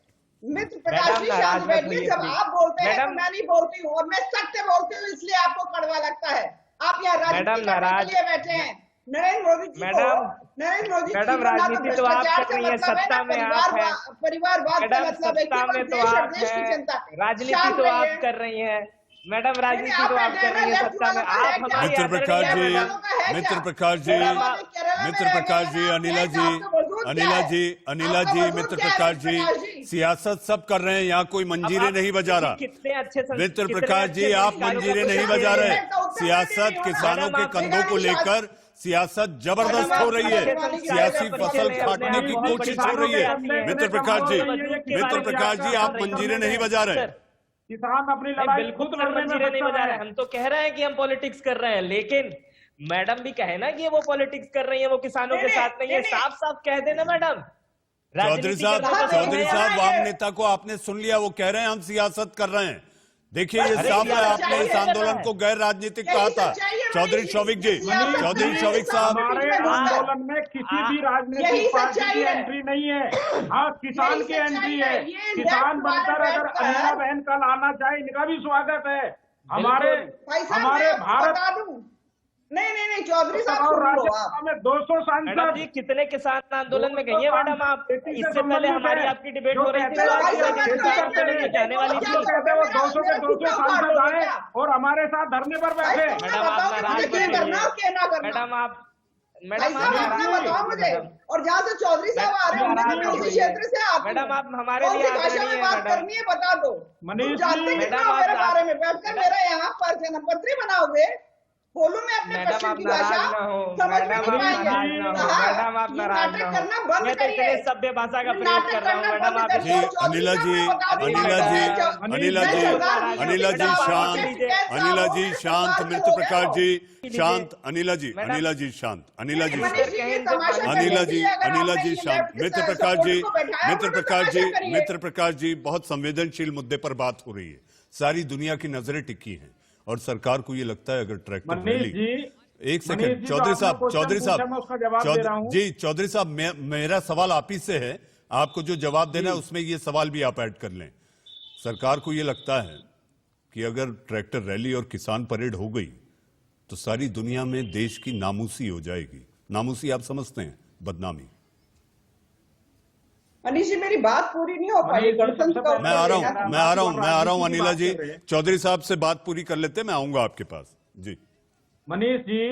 मित्र प्रकाश मैडम, जी, शांत नाराज मत बैठिए। होइए, जब प्लीज। आप बोलते हैं तो मैडम, मैं नहीं बोलती हूँ, और मैं सत्य बोलती हूँ, इसलिए आपको कड़वा लगता है। आप यहाँ राजनीति मैडम, करने नाराज- के लिए बैठे हैं। नरेंद्र मोदी जी को मैडम, राजनीति तो आप कर रही हैं, सत्ता में आप हैं। परिवारवाद का मैडम, मतलब है, सत्ता केवल में तो देश और आप देश की हैं, जनता। राजनीति शांत तो आप रहिए। कर रही हैं। मैडम, राजनीति आप तो आप बैठे कर रही हैं हैं, सत्ता में। लेफ्ट वालों का आप है क्या? हमारी मित्र प्रकाश आदरणीय जी, मैडम। मित्र प्रकाश जी, मित्र प्रकाश जी, अनिला जी, अनिला जी, मित्र प्रकाश जी, सियासत सब कर रहे हैं, यहाँ कोई मंजीरें नहीं बजा रहा। कितने अच्छे मित्र प्रकाश जी, आप मंजीरें नहीं बजा रहे। सियासत किसानों के कंधों को लेकर सियासत जबरदस्त हो रही है, सियासी फसल काटने की कोशिश हो रही है। मित्र प्रकाश जी, मित्र प्रकाश जी, आप मंजीरें नहीं बजा रहे। किसान अपनी नहीं, लड़ाई बिल्कुल खुद हम लड़ने में मंजीरे नहीं सक्षम बजा रहे। है। हम तो कह रहे हैं कि हम पॉलिटिक्स कर रहे हैं, लेकिन मैडम भी कहे ना कि वो पॉलिटिक्स कर रही है, वो किसानों के साथ नहीं है। साफ साफ कह देना मैडम। चौधरी साहब, वाम नेता को आपने सुन लिया, वो कह रहे हैं हम सियासत कर रहे हैं। देखिए, ये साफ है, आपने इस आंदोलन को गैर राजनीतिक कहा था। चौधरी शौविक जी, चौधरी शौविक साहब, हमारे आंदोलन में किसी भी राजनीतिक पार्टी की एंट्री नहीं है। हाँ, किसान की एंट्री है। किसान बनकर अगर अनिला बहन कल आना चाहे, इनका भी स्वागत है। हमारे भारत नहीं, चौधरी साहब और सुन लो आप। राज्यसभा में 200 मैडम सांसद। जी, कितने किसान आंदोलन में गई है मैडम आप? इससे पहले हमारी आपकी डिबेट हो रही थी, तो आपकी जाने वाली थी। वो 200 के 200 सांसद आए और हमारे साथ धरने पर बैठे। मैडम, आप नाराज मत होइए। मैडम, आप बताओ मुझे। और जहाँ से चौधरी साहब आ रहे हैं, उसी क्षेत्र से आप मैडम, आप हमारे लिए आदरणीय है बात मैडम। करनी है, बता दो। मनीष तुम जानते जी, कितना मैडम, हो मेरे आप- बारे में? बैठकर मेरा यहाँ पर जन्मपत्री बनाओगे, बोलूं मैं अपने मैडम, पश्चिम आप की नाराज भाषा, ना हो। समझ में मैडम, नहीं आप आएगी। नाराज ना हो। हाँ, मैडम, आप ये नाराज नाटक ना करना हो। बंद मैं तो करिए। इतने सभ्य भाषा का प्रयोग नाटक कर रहा हूँ करना मैडम। बंद आप करिए। जी, अनिला जी, अनिला जी शांत, मित्र प्रकाश जी शांत, अनिला जी शांत, अनिला जी शांत, मित्र प्रकाश जी, बहुत संवेदनशील मुद्दे पर बात हो रही है, सारी दुनिया की नजरें टिकी हैं और सरकार को ये लगता है अगर ट्रैक्टर रैली, एक सेकंड चौधरी साहब, जी चौधरी साहब, मेरा सवाल आप ही से है, आपको जो जवाब देना है उसमें ये सवाल भी आप ऐड कर लें। सरकार को ये लगता है कि अगर ट्रैक्टर रैली और किसान परेड हो गई तो सारी दुनिया में देश की नामूसी हो जाएगी। नामूसी आप समझते हैं? बदनामी। मनीष जी, मेरी बात पूरी नहीं हो पाई। गणतंत्र का मैं आ रहा हूं अनिला जी, चौधरी साहब से बात पूरी कर लेते, मैं आऊंगा आपके पास। जी मनीष जी,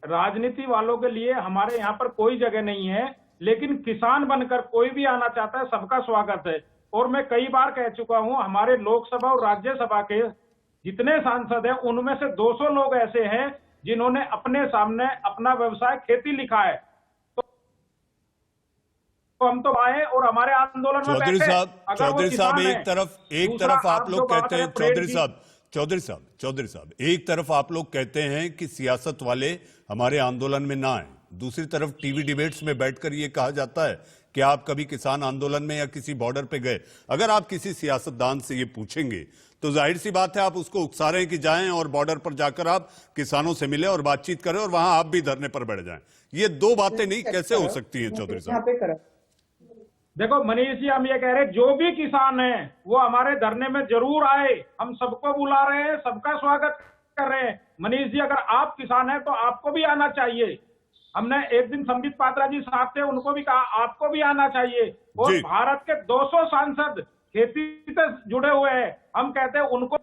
राजनीति वालों के लिए हमारे यहाँ पर कोई जगह नहीं है, लेकिन किसान बनकर कोई भी आना चाहता है, सबका स्वागत है। और मैं कई बार कह चुका हूं, हमारे लोकसभा और राज्यसभा के जितने सांसद हैं, उनमें से 200 लोग ऐसे हैं जिन्होंने अपने सामने अपना व्यवसाय खेती लिखा है। तो हम तो आए और हमारे आंदोलन में बैठे। चौधरी साहब, एक तरफ आप लोग कहते हैं, चौधरी साहब, एक तरफ आप लोग कहते हैं कि सियासत वाले हमारे आंदोलन में ना आए, दूसरी तरफ टीवी डिबेट्स में बैठकर ये कहा जाता है कि आप कभी किसान आंदोलन में या किसी बॉर्डर पे गए। अगर आप किसी सियासतदान से ये पूछेंगे तो जाहिर सी बात है आप उसको उकसा रहे हैं कि जाएं और बॉर्डर पर जाकर आप किसानों से मिले और बातचीत करें और वहां आप भी धरने पर बैठ जाएं। ये दो बातें नहीं कैसे हो सकती हैं चौधरी साहब? देखो मनीष जी, हम ये कह रहे हैं जो भी किसान है वो हमारे धरने में जरूर आए, हम सबको बुला रहे हैं, सबका स्वागत कर रहे हैं। मनीष जी, अगर आप किसान हैं तो आपको भी आना चाहिए। हमने एक दिन संबित पात्रा जी साहब थे, उनको भी कहा आपको भी आना चाहिए। और भारत के 200 सांसद खेती से जुड़े हुए हैं, हम कहते हैं उनको।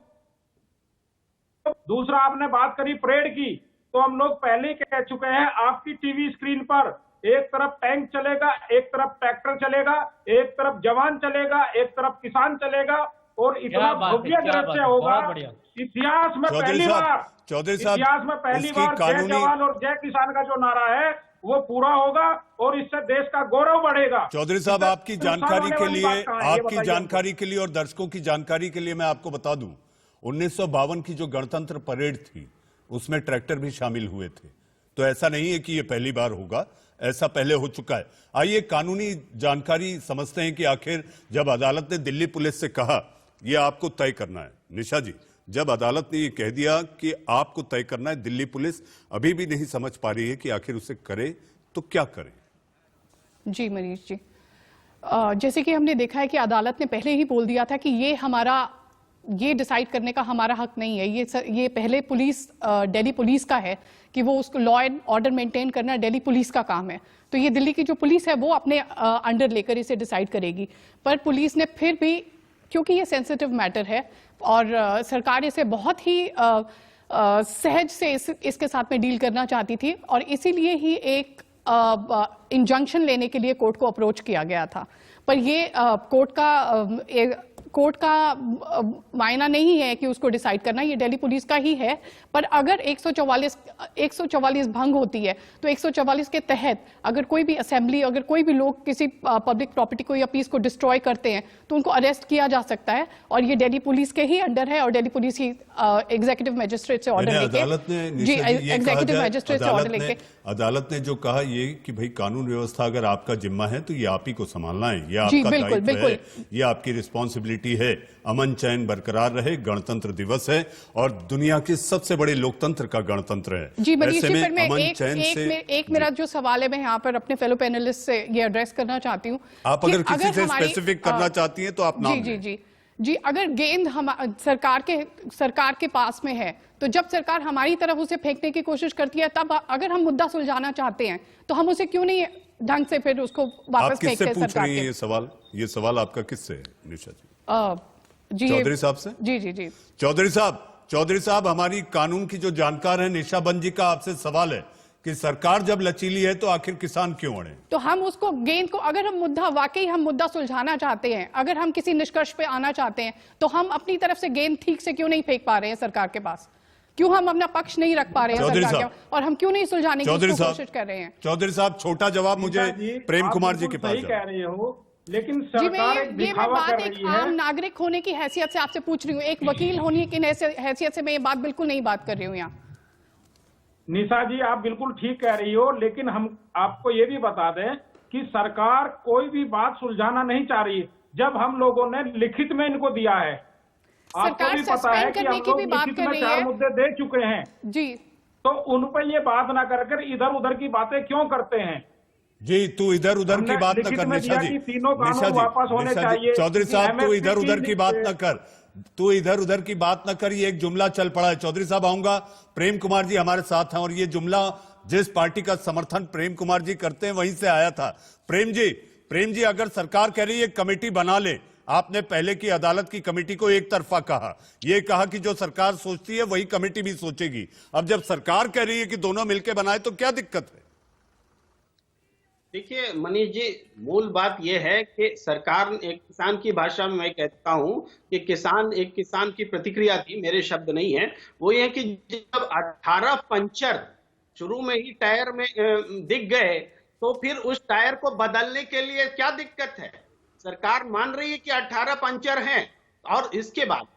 दूसरा, आपने बात करी परेड की, तो हम लोग पहले ही कह चुके हैं, आपकी टीवी स्क्रीन पर एक तरफ टैंक चलेगा, एक तरफ ट्रैक्टर चलेगा, एक तरफ जवान चलेगा, एक तरफ किसान चलेगा, और इतना भव्य दृश्य होगा इतिहास में पहली बार। इतिहास में पहली बार जय जवान और जय किसान का जो नारा है वो पूरा होगा और इससे देश का गौरव बढ़ेगा। चौधरी साहब, आपकी जानकारी के लिए और दर्शकों की जानकारी के लिए मैं आपको बता दूं, 1952 की जो गणतंत्र परेड थी उसमें ट्रैक्टर भी शामिल हुए थे। तो ऐसा नहीं है कि ये पहली बार होगा, ऐसा पहले हो चुका है। आइए कानूनी जानकारी समझते हैं कि आखिर जब अदालत ने दिल्ली पुलिस से कहा ये आपको तय करना है, निशा जी, जब अदालत ने ये कह दिया कि आपको तय करना है, दिल्ली पुलिस अभी भी नहीं समझ पा रही है कि आखिर उसे करे तो क्या करे। जी मनीष जी, जैसे कि हमने देखा है कि अदालत ने पहले ही बोल दिया था कि ये डिसाइड करने का हमारा हक नहीं है। ये पहले दिल्ली पुलिस का है कि वो उसको लॉ एंड ऑर्डर मेंटेन करना दिल्ली पुलिस का काम है। तो ये दिल्ली की जो पुलिस है वो अपने अंडर लेकर इसे डिसाइड करेगी। पर पुलिस ने फिर भी, क्योंकि ये सेंसिटिव मैटर है और सरकार इसे बहुत ही सहज से इसके साथ में डील करना चाहती थी, और इसीलिए ही एक इंजंक्शन लेने के लिए कोर्ट को अप्रोच किया गया था। पर ये कोर्ट का मायना नहीं है कि उसको डिसाइड करना, ये दिल्ली पुलिस का ही है। पर अगर 144 भंग होती है तो 144 के तहत अगर कोई भी असेंबली, अगर कोई भी लोग किसी पब्लिक प्रॉपर्टी को या पीस को डिस्ट्रॉय करते हैं तो उनको अरेस्ट किया जा सकता है, और ये दिल्ली पुलिस के ही अंडर है। और दिल्ली पुलिस ही एग्जीक्यूटिव मजिस्ट्रेट से ऑर्डर लेके, एग्जीक्यूटिव मजिस्ट्रेट से ऑर्डर लेके अदालत ने जो कहा ये कि भाई कानून व्यवस्था अगर आपका जिम्मा है तो ये आप ही को संभालना है, ये आपका दायित्व है, ये आपकी रिस्पॉन्सिबिलिटी है। अमन चैन बरकरार रहे, गणतंत्र दिवस है और दुनिया के सबसे बड़े लोकतंत्र का गणतंत्र है। जी मनीष जी, पर मैं एक मेरा जो सवाल है मैं यहाँ पर अपने फेलो पैनलिस्ट से ये एड्रेस करना चाहती हूँ। आप अगर किसी से स्पेसिफिक करना चाहती हैं तो आप नाम दें। जी, अगर गेंद सरकार के पास में है तो जब सरकार हमारी तरफ उसे फेंकने की कोशिश करती है, तब अगर हम मुद्दा सुलझाना चाहते हैं तो हम उसे क्यों नहीं ढंग से फिर उसको वापस फेंकते हैं सरकार के। ये सवाल आपका किससे है निशा जी? चौधरी साहब से। जी चौधरी साहब, हमारी कानून की जो जानकार है निशा बंद जी का आपसे सवाल है कि सरकार जब लचीली है तो आखिर किसान क्यों अड़े? तो हम उसको गेंद को, अगर हम मुद्दा सुलझाना चाहते हैं, अगर हम किसी निष्कर्ष पे आना चाहते हैं तो हम अपनी तरफ से गेंद ठीक से क्यों नहीं फेंक पा रहे हैं सरकार के पास? क्यों हम अपना पक्ष नहीं रख पा रहे हैं सरकार के, और हम क्यों नहीं सुलझाने की कोशिश कर रहे हैं? चौधरी साहब, छोटा जवाब मुझे प्रेम कुमार जी के पास कह रहे हो, लेकिन सरकार एक दिखावा कर रही है। आम नागरिक होने की हैसियत से आपसे पूछ रही हूँ, एक वकील होने की हैसियत से मैं ये बात बिल्कुल नहीं बात कर रही हूँ यहाँ। निशा जी, आप बिल्कुल ठीक कह रही हो, लेकिन हम आपको ये भी बता दें कि सरकार कोई भी बात सुलझाना नहीं चाह रही। जब हम लोगों ने लिखित में इनको दिया है, आपको भी पता है कि हम लोग लिखित में 4 मुद्दे दे चुके हैं जी, तो उन पर ये बात ना कर इधर उधर की बातें क्यों करते हैं? जी, तू इधर उधर की बात न कर निशा जी। तीनों कानून वापस होने चाहिए। चौधरी साहब, तू इधर उधर की बात न कर, तू इधर उधर की बात न कर। ये एक जुमला चल पड़ा है। चौधरी साहब, आऊंगा। प्रेम कुमार जी हमारे साथ हैं और ये जुमला जिस पार्टी का समर्थन प्रेम कुमार जी करते हैं वहीं से आया था। प्रेम जी, अगर सरकार कह रही है कमेटी बना ले, आपने पहले की अदालत की कमेटी को एक तरफा कहा, यह कहा कि जो सरकार सोचती है वही कमेटी भी सोचेगी। अब जब सरकार कह रही है कि दोनों मिलकर बनाए तो क्या दिक्कत है? देखिए मनीष जी, मूल बात यह है कि सरकार, एक किसान की भाषा में मैं कहता हूं कि एक किसान की प्रतिक्रिया थी, मेरे शब्द नहीं है, वो ये कि जब 18 पंचर शुरू में ही टायर में दिख गए तो फिर उस टायर को बदलने के लिए क्या दिक्कत है? सरकार मान रही है कि 18 पंचर हैं और इसके बाद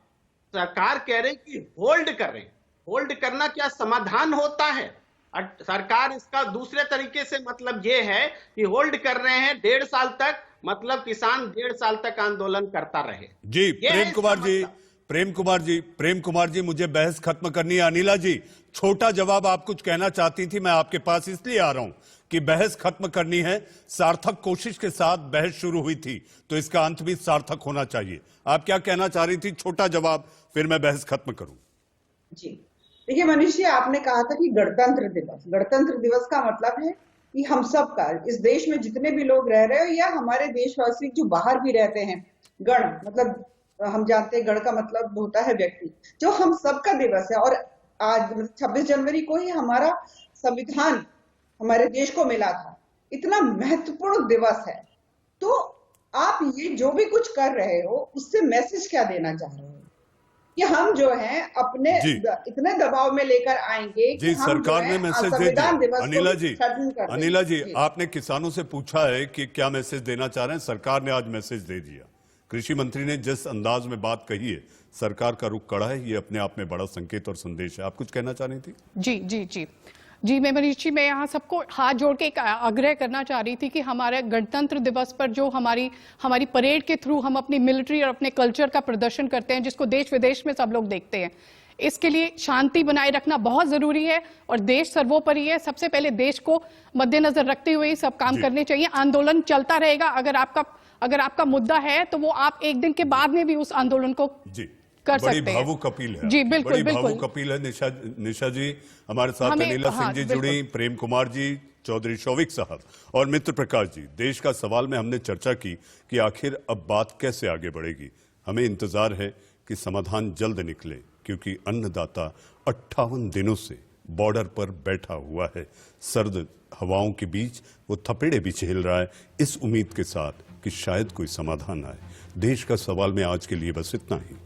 सरकार कह रही कि होल्ड करें। होल्ड करना क्या समाधान होता है? सरकार इसका दूसरे तरीके से मतलब ये है कि होल्ड कर रहे हैं 1.5 साल तक, मतलब किसान 1.5 साल तक आंदोलन करता रहे। जी प्रेम कुमार जी, मुझे बहस खत्म करनी है। अनिला जी, छोटा जवाब आप कुछ कहना चाहती थी, मैं आपके पास इसलिए आ रहा हूं कि बहस खत्म करनी है। सार्थक कोशिश के साथ बहस शुरू हुई थी तो इसका अंत भी सार्थक होना चाहिए। आप क्या कहना चाह रही थी? छोटा जवाब, फिर मैं बहस खत्म करूं। जी, देखिए मनीष जी, आपने कहा था कि गणतंत्र दिवस का मतलब है कि हम सब का, इस देश में जितने भी लोग रह रहे हो या हमारे देशवासी जो बाहर भी रहते हैं, गण मतलब हम जानते हैं गण का मतलब होता है व्यक्ति, जो हम सबका दिवस है। और आज 26 जनवरी को ही हमारा संविधान हमारे देश को मिला था। इतना महत्वपूर्ण दिवस है, तो आप ये जो भी कुछ कर रहे हो उससे मैसेज क्या देना चाह रहे हो कि हम जो हैं अपने इतने दबाव में लेकर आएंगे जी, सरकार ने मैसेज दे दिया। अनिला जी, आपने किसानों से पूछा है कि क्या मैसेज देना चाह रहे हैं, सरकार ने आज मैसेज दे दिया। कृषि मंत्री ने जिस अंदाज में बात कही है, सरकार का रुख कड़ा है, ये अपने आप में बड़ा संकेत और संदेश है। आप कुछ कहना चाह रही थी? जी जी जी जी, मैं मनीष जी, मैं यहाँ सबको हाथ जोड़ के एक आग्रह करना चाह रही थी कि हमारे गणतंत्र दिवस पर जो हमारी परेड के थ्रू हम अपनी मिलिट्री और अपने कल्चर का प्रदर्शन करते हैं, जिसको देश विदेश में सब लोग देखते हैं, इसके लिए शांति बनाए रखना बहुत जरूरी है और देश सर्वोपरि है। सबसे पहले देश को मद्देनजर रखते हुए ही सब काम करने चाहिए। आंदोलन चलता रहेगा। अगर आपका मुद्दा है तो वो आप एक दिन के बाद में भी उस आंदोलन को कर सकते हैं। बड़ी भावुक अपील है। जी बिल्कुल, बड़ी बिल्कुल भावुक अपील है। निशा जी हमारे साथ, अनिला सिंह जी जुड़ी, प्रेम कुमार जी, चौधरी शौविक साहब और मित्र प्रकाश जी। देश का सवाल में हमने चर्चा की कि आखिर अब बात कैसे आगे बढ़ेगी। हमें इंतजार है कि समाधान जल्द निकले, क्योंकि अन्नदाता 58 दिनों से बॉर्डर पर बैठा हुआ है। सर्द हवाओं के बीच वो थपेड़े भी झेल रहा है, इस उम्मीद के साथ कि शायद कोई समाधान आए। देश का सवाल में आज के लिए बस इतना ही।